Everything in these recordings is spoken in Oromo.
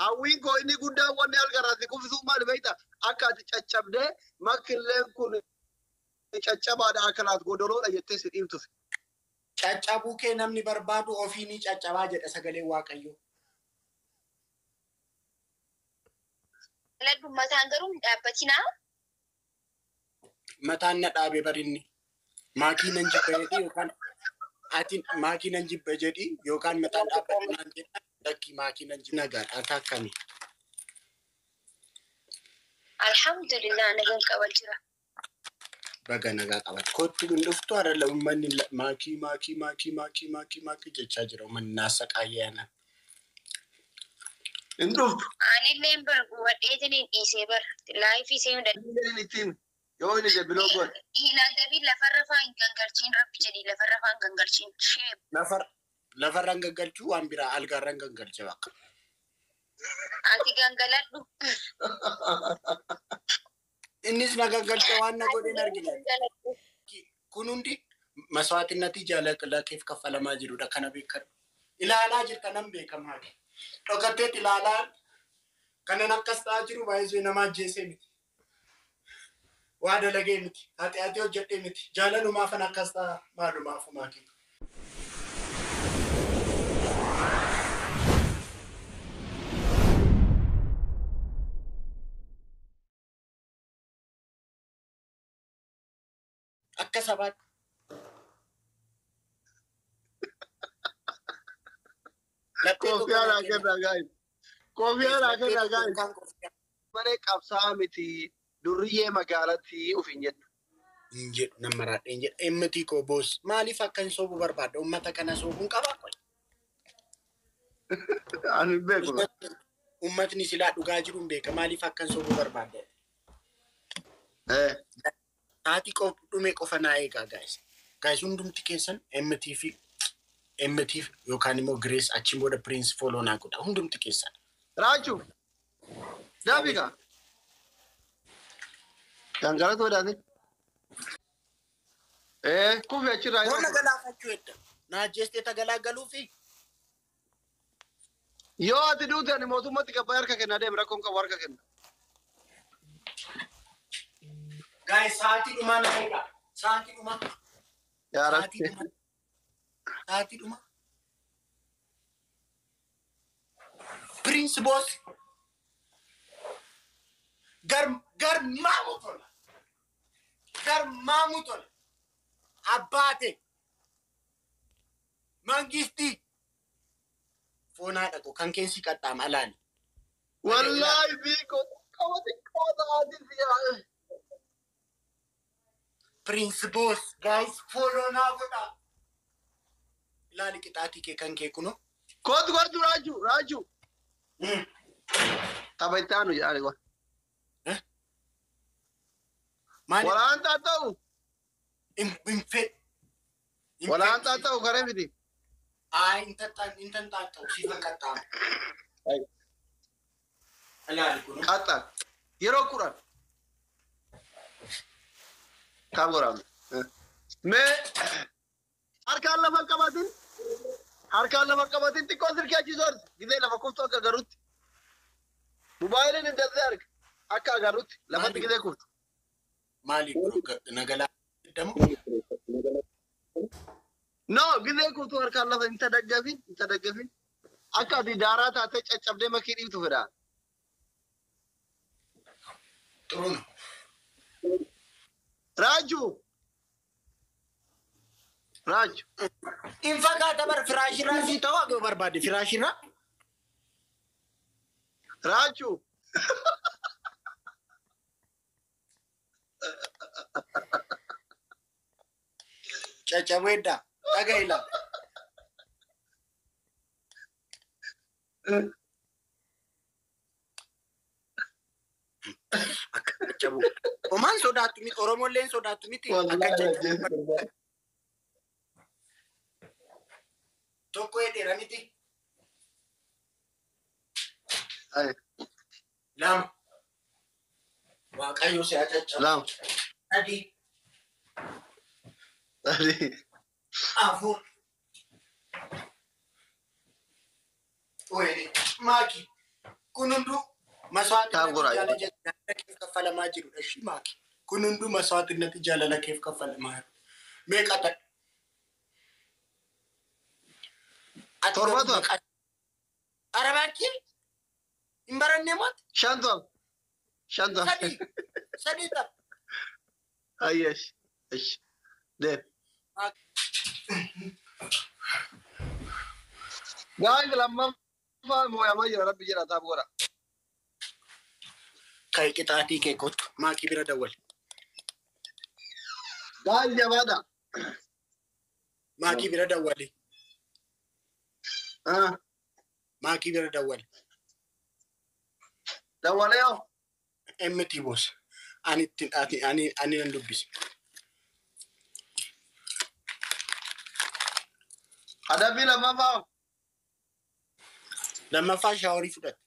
hawwiin koo inni guddaan wanni algaraatti kuffisuu maal beektaa akka ati caccabdee makkilleen kun caccabaadha akkanaat godoroodha jettee si dhiibtuuf. Caccabuu kee namni barbaadu ofii ni caccabaa jedha sagalee Waaqayyoo. Laddu mataan garuu dhaabbatinaa. Mataan na dhaabe barinni. Maakii nan jibba jedhi yookaan ati maakii nan jibba jedhi yookaan mataan dhaabbatu naan jedha lakki maakii nan jibba nagaadha akka akkamii. Alhamdulillah nagaan qabal jira. Baga nagaa qabat. Kootti dhuftu harala uummanni maakii jechaa jira uummanni naasa qaayyaana. Hin dhuftu. Anillee bargu wadheetiniin dhiisee bar laayifii seenuu dandeenya. Yoo inni deebiloo godhe. Hiinaan gabii lafarra faa hin gangalchiin rabbi jedhii lafarra faa hin gangalchiin. Lafarra hin gangalchuu waan biraa algaarra hin gangalche bakka. Ati gangaladhu. Innis na gangalche waan na godhin argina. Kun hundi maswaatinati jaalalakeef kaffalamaa jirudha kana beekadhu. Ilaalaa jirta nan beekamaa. Dhokatteet ilaalaa kanan akkas ta'aa jiru baay'ee nama ajjeesee miti. Waa dalagee miti. Ati hojjedhee miti. Jaalalumaafan akkas ta'aa maalumaafu maakii. Akka sabaatti. Koofiyaan akka guys. Koofiyaan akka guys. Mana qabsaa miti durriyyee magaalatti ufin jedhu. Injedhu nama raadhee injedhu emmiti koo boos maaliif akka hin soobu barbaadda uummata kana soobuun qabaa qoy. Ani beeku. Uummatni silaa dhugaa jiru hin beeka maaliif akka hin soobu barbaadda. Taati dhume qofa naa eegaa guys. Guys hundumti keessan MTF yookaan immoo Grace achiin booda Prince follow naa godha hundumti keessan. Raaju. Dabiga. Gangara tu dah ni. Kau faham cerita? Kau nak galak aku itu. Nah, just kita galak galufi. Yo, ati dulu tu ni mau tu mati kabayar kakek nade, mereka kau kawar kakek. Guys, saat itu mana mereka? Saat itu mana? Ya, saat itu mana? Prince boss. Gar mamutol. Gar mamutol. Abate. Mangisti. Fona ada tu kan kensi kata malan. Wallahi biko kawat adil dia. Prince boss, guys, follow na goda. Ilali kita ati ke kan ke kuno. Kod Raju. Tabaitanu ya algo. Wala anta tahu. Infet. Wala anta tahu kare miti. Intan tahu. Siapa kata? Alali kuno. Kata. Yero Quran. Kagoram. Me harkaan lama qabatin xiqqoo sirkii achi soorti. Gidee lafa kuftu akka garuutti. Mobaayiliin hin dadda arga. Akka garuutti lafatti gidee kuftu. Maali nagalaa jedhamu? No, gidee kuftu harkaan lafa hin tadaggafin. Akka ati daaraa taatee caccabdee makii dhiibtu fedha. Xuruun. Raju. Infakata bar firashira si tahu aku berbadi firashira. Raju. Caca weda, agak hilang. Caca bu. Oman soda tumit, oromolen soda tumit. Toko ede ramiti. Ay. Lam. Waaqayyo si acaca. Lam. Tadi. Afur. Oye, Maki. كنندو مسوات النتيجة كيف كفل ما جرو إيش ماكي كنندو مسوات النتيجة لا كيف كفل ما ميك أتى تربطه أربعة إمبارح نمط شنطة سدي تب ايش ايش ده قاعد لما فاهم يا مجرى ربي جرى تاب ورا كاي كتاتي كيكوت ما كبيرة دول قاعد يا بدا ما كبيرة دولي ما كبيرة دول دول يا امتي بوس أني ندبس هذا بلا ما فاهم لما فاش شاوري فدت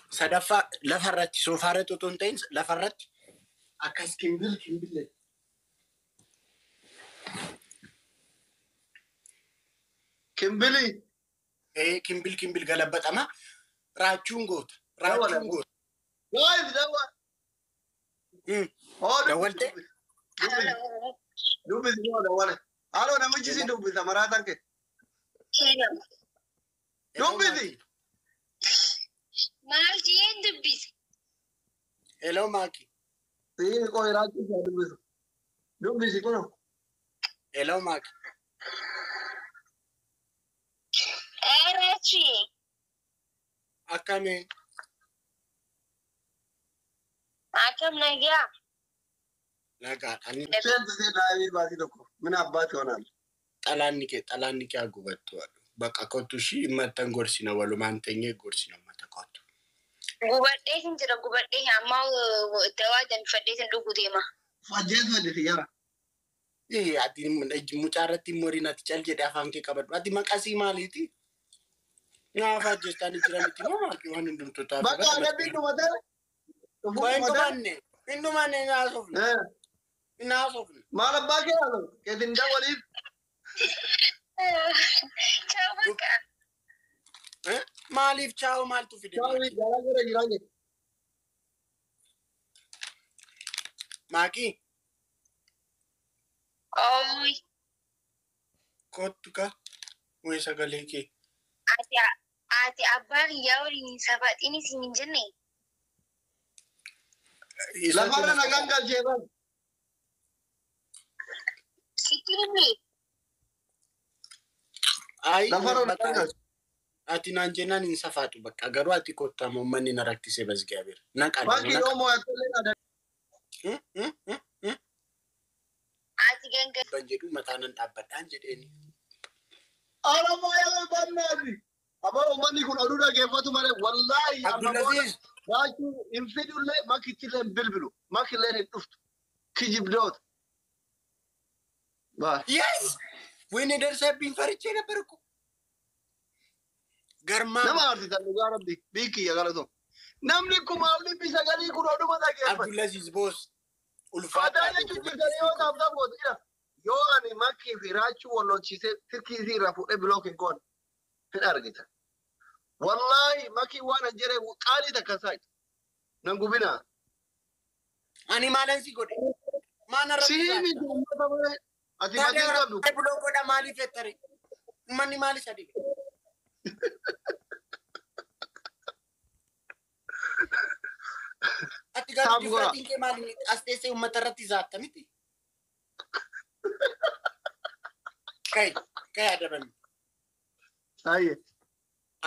صدفة لفرت سوفارت وتنتين لفرت أكاس كمبل كمبلي إيه كمبل قلبت أما راجون غوت جايز دوا دولت دوبي دوا الو انا مجلس دوبي مراتك دوبي مالتين دبيس hello ماكي تيجي كوي راجي دوبي كونو hello ماكي اراتشي أكمل اكم نجا نقال أني سنت زي داير باسي دوكو من اباتي ونال طلعني كي أقوبتو بقى كنتو شيء ما تنقول سينا ولو ما أنتني قول سينا ما تكوتو غوبدي انت غوبدي اما تواجن فديت ندوغو ديما فجيت ودي خيارا إيه عادي من مجارتي مورينا تجال جدا فهم كي كبر عادي ما كاسي مالتي نا فاجس تاني جرامتي ما مالكي وانو دم تطار بقى انا بيدو مدار إنه ما نعرفنا نعرفنا ما لباكي هذا كيف ندولي شوفك ماليف تشاو مالتو في شاوي دماغي جالا جراجي ماكي اوي كوتوكا ويسا قاليكي ati abang yauri sahabat ini si minjen nih. لما انا قنقل جيبان Sikini. أي لما انا بقى قنقل ati nanjena ni safatu baka garu ati kota momani na raktise bas gabir nak ada باقي يوم ويتلين هذا Ati gengge. banjedu matanan tabat anjedeni انا ما يلا بنادي ابا امني كن ادودا كيفاتو مالي والله عبد العزيز راجو انفيدو لي ما كتلين بلبلو ما كلين دفت كجيب دوت با yes وين درسبين فرچه ነበርኩ garma nama arti tan ya rabbi biki ya galato namni kuma amni bisa gali kun odu mata ke Abdul Aziz boss fata ulfata ya cuci dari yo ta ta bo ira yo ani makki firachu wallo chise tirki zira fu e bloke gon fin argita wallahi makki wana jere qali ta kasai nan gubina ani malan si gode mana simi ta bare ati matin ka du bulo goda mali fettare mani mali sadi ati gadu difratin ke mali astese ummatarati zatta miti kay adaban aye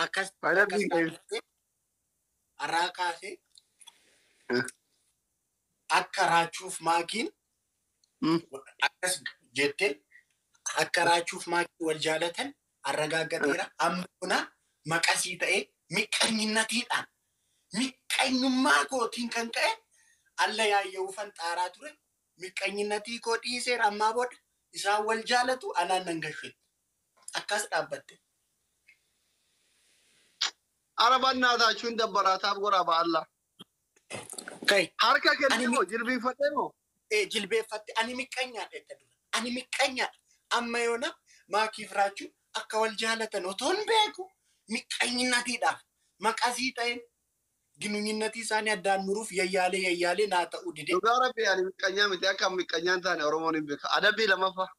akas Pada akas bi araka se akkarachuuf maakiin akkas jette akkarachuuf maakiin wal jaalatan arragaaggateera ammoona maqasii ta'e miqqanyinatiidhaan miqqanyummaa kootiin kan ka'e alla yaayyawufan xaaraa ture miqqanyinatii koo dhiiseera ammaa booda isaan wal jaalatu anaan nan gashee akkas dhaabbatte. arabanna ta chun dabbarata gora ba Allah Kai harka kenno jirbi fatemo jilbeeffatte ani miqqanyaadha jetta dura ani miqqanyaadha amma yoona Maakii firaachuu akka wal jaalatan otoon beeku miqqaanyinatiidhaaf maqasii ta'een ginuunyinnatii isaanii addaan muruuf yayyaalee naa ta'uu dide. Dhugaa rabbi ani miqqaanyaa miti akka miqqaanyaan taane Oromoon hin beeka. Adabbii lamaffaa.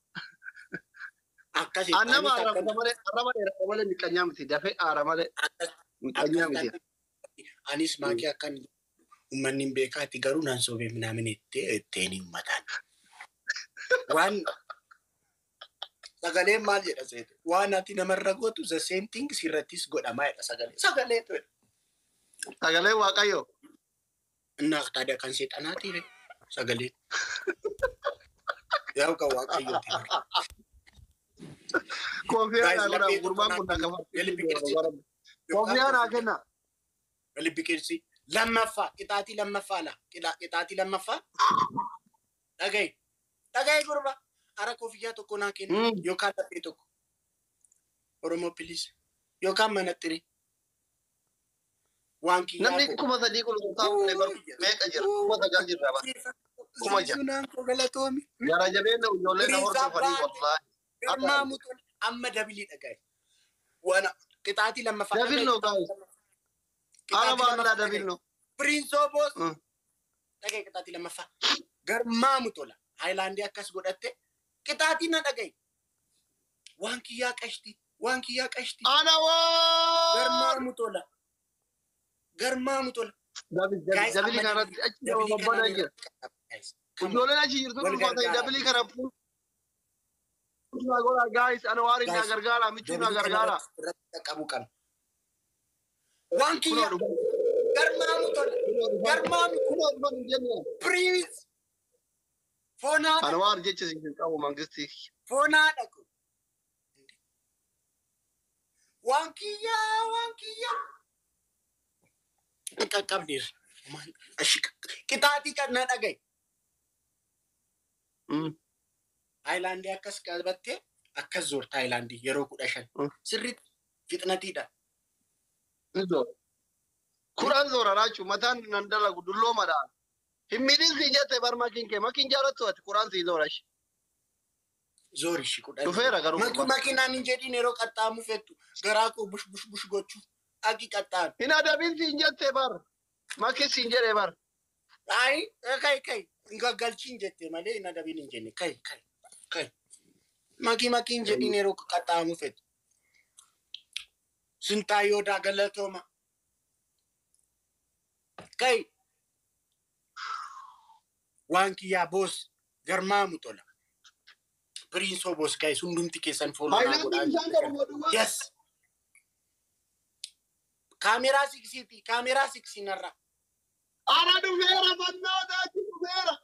Akkasii. Annama arraba malee miqqaanyaa miti dafee aara malee miqqaanyaa miti. Anis maakii akkan uummanni hin beekaatti garuu naan soobee minaamin ittiin uummataan. Waan sagaleen maal jedha seetu waan ati namarra gootu the same thing sirrattis godhamaa jedha sagalee. Sagalee ture. Sagalee Waaqayyo. Naaf taada kan seexanaatiif sagalee. Yaa kan Waaqayyooti. Koofiyyaa naa godha gurbaan kun naqafa. Koofiyyaa naa kenna. Walibbi qirsi lammaffaa qixaatii lammaffaa la qixaatii lammaffaa dhagaye gurba ara koofiyyaa tokko naa kenna yookaan laphee tokko Oromoo pilis yookaan manaxxiri waan kiyyaa namni 3,000 qulqulluufamne meeqa jira 9,000 jirra bara 9,000 galatoomi gara jabeenya ijoollee na hordofanii wallahi garmaamutu amma dabilii dhagaye waan qixaatii lammaffaa dabilnoo guys ara baala dabilnoo Prince Obos dhagaye qixaatii lammaffaa garmaamutu la Haayilaandii akkas godhatte qixaatii na dhagaye waan kiyyaa qashti ana waa garmaamutu la dabili kanatti achi nama babbadaa jira ijoolleen achi jirtu dhufata dabili kana fuuldura godha guys ana waan inni gargaara michuu na gargaara qabu kan waan kiyyaa garmaamutu Prince Fonaa ana waan jecha sin qabu mangisti Fonaa dhaqu waan kiyyaa qaqqabneer qixaatii kan na dhagaye Haayilaandii akkas qabattee akkas zoorta Haayilaandii yeroo 15 sirriitti fixnatiidha. Kuraan zoora laachuu mataan nan dalagu dulloo madaan. Hin miidhin si jette bar makiin jaalattu ati kuraan si zoorash. Zoorishi 10. Dhufeera garuu. Makiinaan hin jedhin yeroo qaxxaamu fettu garaa koo bush gochuuf agi qaxxaame. Hin adabin si jette bar. Makiin si jedhe bar. Ay kai galchiin jette malee hin adabin hin jenne kai. Makiin jedhin yeroo qaxxaamu fettu. Sintaayoo daa galatooma. Kai waan kiyyaa boos garmaamu tola. Prince Obos guys hundumti keessan follow na godhaa. Yes. Kaameraa 6 narra. Ana dhufeera bannoota achi dhufeera.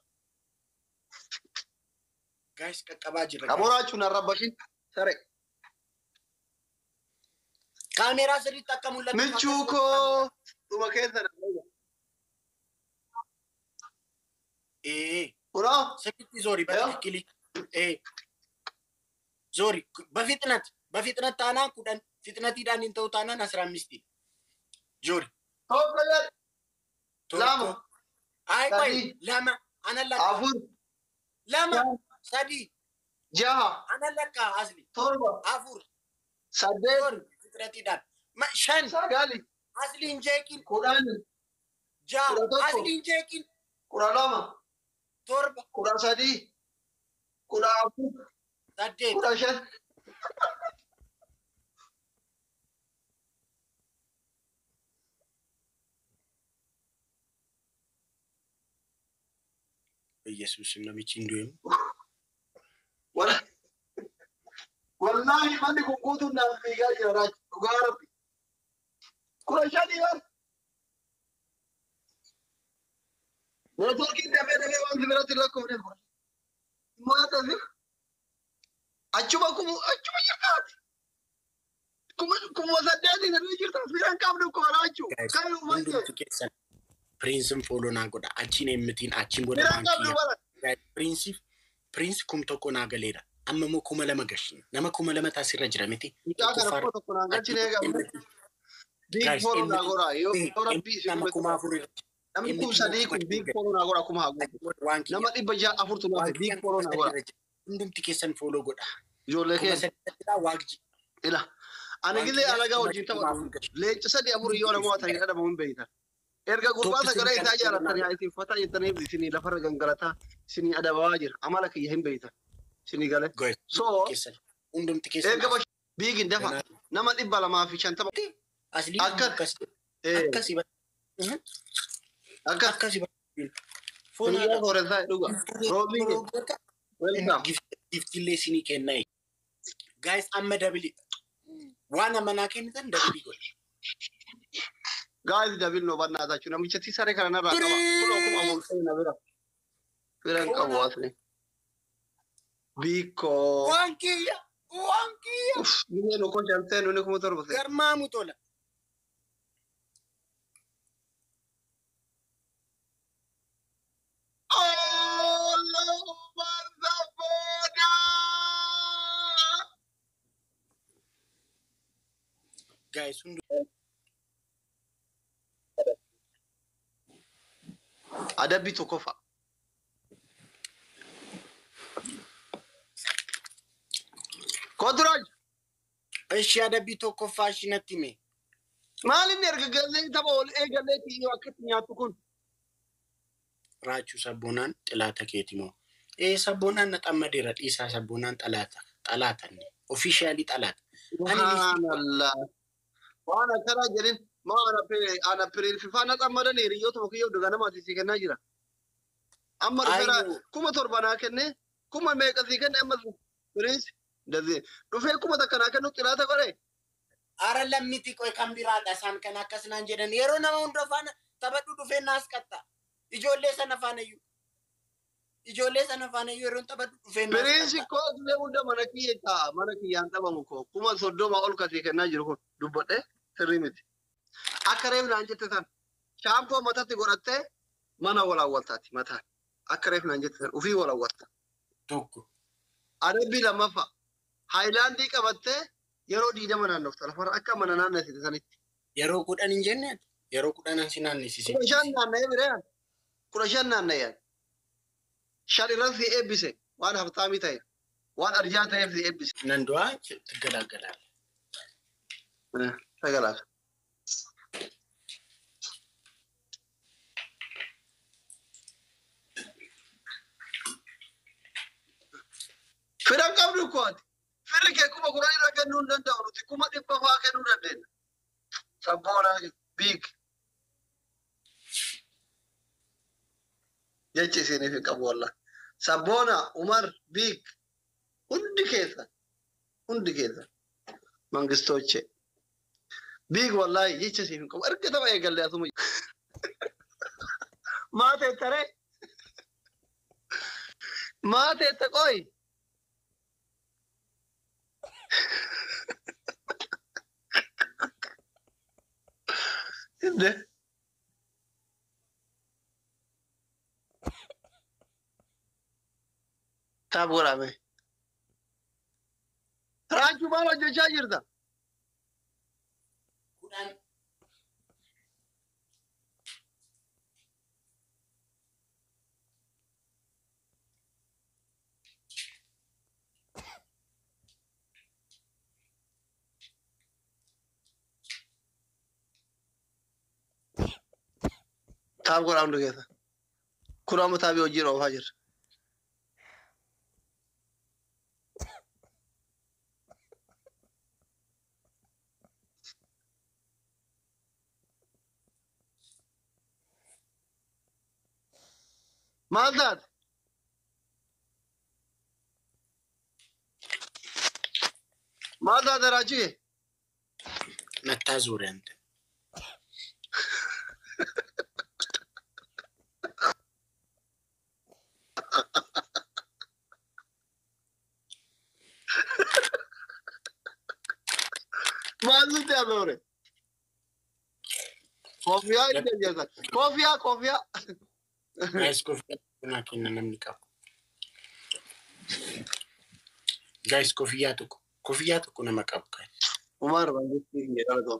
Guys qaqqabaa jira. Kaboraachuun narra bashin sare. Kaameraa sirriitti akka mul'atu. Michuu koo dhuma keessa dha. Ura? Sirriitti zoori bakkili. Zoori በፍጥነት ታና ኩደን ፍጥነት ይዳን እንተው ታናን 15 ጆሪ ላማ አይ ቆይ ላማ አነላ አፉር ላማ ሰዲ ጃሃ አነለካ አዝሊ ቶርባ አፉር ሰደር ፍጥነት ይዳን ሸን ሳጋሊ አዝሊ እንጀኪን ኩዳን ጃ አዝሊ እንጀኪን ኩራላማ ቶርባ ኩራ ሰዲ ኩራ አፉር ሰዴ ኩራ ሸን ኢየሱስ ነምቺ እንዱም والله ماني كنت الناس في جاي راج وقارب كل شيء يار ما تقولين ده بيني وبين زميلاتي لكم ما تزيد أشوفكم يرتاح كم وزدتي نرجع تصويران كاملكم راجو كانوا ما يجوا Prince follow na goda achine mitin achin goda Prince kum toko na galera amma mo kuma lama gashi nama kuma lama tasira jira miti ita ka rapo toko na gashi ne ga big follow na gora yo ora bis nama kuma furi nama kum sadi kum big follow na gora kuma hagu nama dibba ja afurtu na big follow na gora ndum tikesan follow goda ijoollee kuma kee saddeettidha waaqji. ila ani gillee alagaa wajjin taphadhu leenca sadii afur yoo nama watanii dhadhamu hin beeytan erga gurbaa sagalee isaa jaalattanii haa isin fataa jettaniif isinii lafarra gangalataa isinii adabaa jira amala kiyya hin beeytan isinii galee so hundumti keessa erga biigin dafa nama 250 asli akkasi akkasi foona horesaa dhuga roobii giftillee isinii kennaa guys amma dabili waan amanaa kennitan dabili godhe guys dabil no bannaataችሁ namichatti saree kana narraa qaba kunoo kuma amultee na bira firan qabu asne biko wankiya ni no ko jante no ne kuma torba garmaamu tola guys adabbii tokkoffaa Koduraj እሺ adabbii tokkoffaa ishinatti hime maalin erga gallee tapha ol eegalee yoo akkatti nyaattu kun raachuu sabboonaan xilaata keetimoo sabboonaan na xammadeera dhiisaa sabboonaan xalaatanne officially xalaata subhanallah waan akkana jedhin ma ana piril fifa na xammadanii hiriyoota mukiyyoo duga namaati si kennaa jira amma dhufeera kuma torbanaa kenne kuma meeqa si kenne amma piriins እንደዚህ dhufee kuma takka naa kennu xilaata godhe ara lammiti qoy kan biraadha isaan kan akkasnaan jedhan yeroo nama hunda faana taphadhu dhufee naas qatta ijoollee sana faana yeroo taphadhu dhufee naas piriinsi koo dhufee hunda mana kiyyaan taphamu koo kuma 30 ol kasii kennaa jiru kun dubbadhe sirrii miti akka reef naan jette san shaampoo matatti godhattee mana walaawwaltaati mataan akka reef naan jette san ufii walaawwalta tokko adabbii lammaffaa Haayilaandii qabattee yeroo 20 naannofta lafarra akka mana naannessite sanitti. Yeroo 10 hin jenne yeroo 10 si naannessise. 15 naanna'ee biraan 15 naanna'ee. Shan irratti si eebbise waan haftaamii ta'e waan arjaa ta'eef si eebbise. Nan du'aa galaagalaala. Sagalaaf. Firan qabdu ko ati. Firri kee kuma kudhanii irra kennuu hin danda'u nuti kuma 100 fa'aa kennuu dandeenya. Sabboona biig. Jechi isiniif hin qabu wallah. Sabboona Umar biig. Hundi keessa. Mangistooche. Biig wallahi jechi isiniif hin qabu. Erga tapha eegallee asuma. Maatee taree. Maatee taqooyi. Ne? Taap godhame. Raachuu maal hojjechaa jirta? Taap godhaa hundi keessa. Kun amma taabii hojii dhoofaa jirra. Maal taate? Maal taate raachuu kee? Nattaa zuurante. Mazu te adore. Confia in te. Confia. Guys, kofiyyaa kenna namni qabu. Guys, kofiyyaa tokko nama qabu. Umar banditti jedhaa ta'u.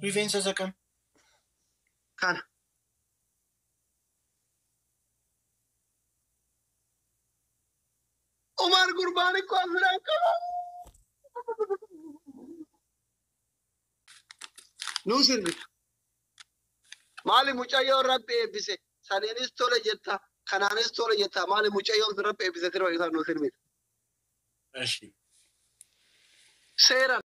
Rifeensa isa kam? Kana. Umar Gurbani ko afiran qaba. Nu sirbita. Maali mucayyoo rabbi eebbise. Saniinis tole jetta. Kanaanis tole jetta. Maali mucayyoo rabbi eebbise sirba isaa nu sirbita. Eshi. Seera